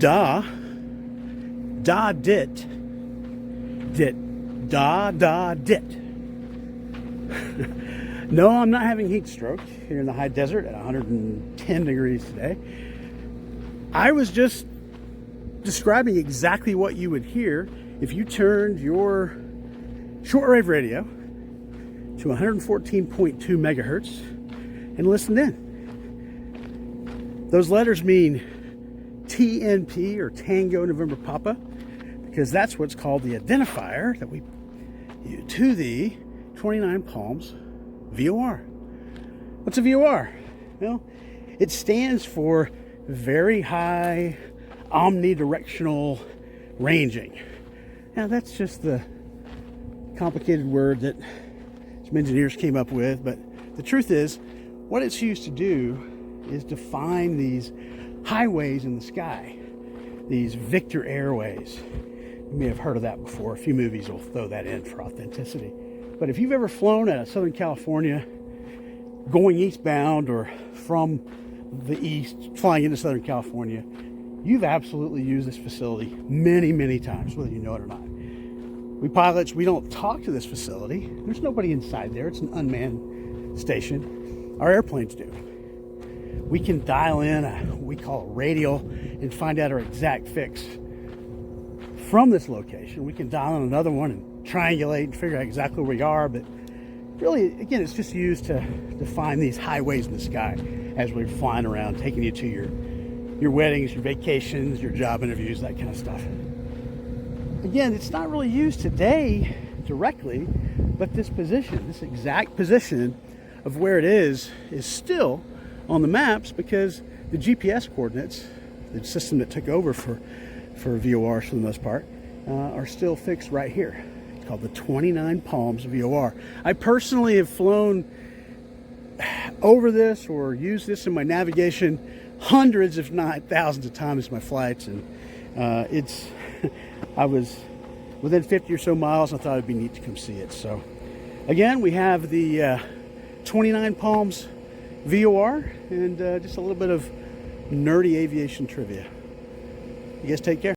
dah-dit. No, I'm not having heat stroke here in the high desert at 110 degrees today. I was just describing exactly what you would hear if you turned your shortwave radio to 114.2 megahertz and listened in. Those letters mean TNP, or Tango November Papa, because that's what's called the identifier that we use to the Twentynine Palms VOR. What's a VOR? Well, it stands for very high omnidirectional ranging. Now that's just the complicated word that some engineers came up with, but the truth is what it's used to do is define these highways in the sky, these Victor Airways. You may have heard of that before. A few movies will throw that in for authenticity. But if you've ever flown out of Southern California going eastbound, or from the east flying into Southern California, you've absolutely used this facility many, many times, whether you know it or not. We pilots, we don't talk to this facility. There's nobody inside there. It's an unmanned station. Our airplanes do. We can dial in what we call a radial and find out our exact fix from this location. We can dial in another one and triangulate and figure out exactly where we are, but really, again, it's just used to define these highways in the sky as we're flying around, taking you to your weddings, your vacations, your job interviews, that kind of stuff. Again, it's not really used today directly, but this position, this exact position of where it is still on the maps, because the GPS coordinates, the system that took over for VORs for the most part, are still fixed right here. It's called the Twentynine Palms VOR. I personally have flown over this or used this in my navigation hundreds, if not thousands of times in my flights, and I was within 50 or so miles, and I thought it'd be neat to come see it. So again, we have the Twentynine Palms VOR, and just a little bit of nerdy aviation trivia. You guys take care.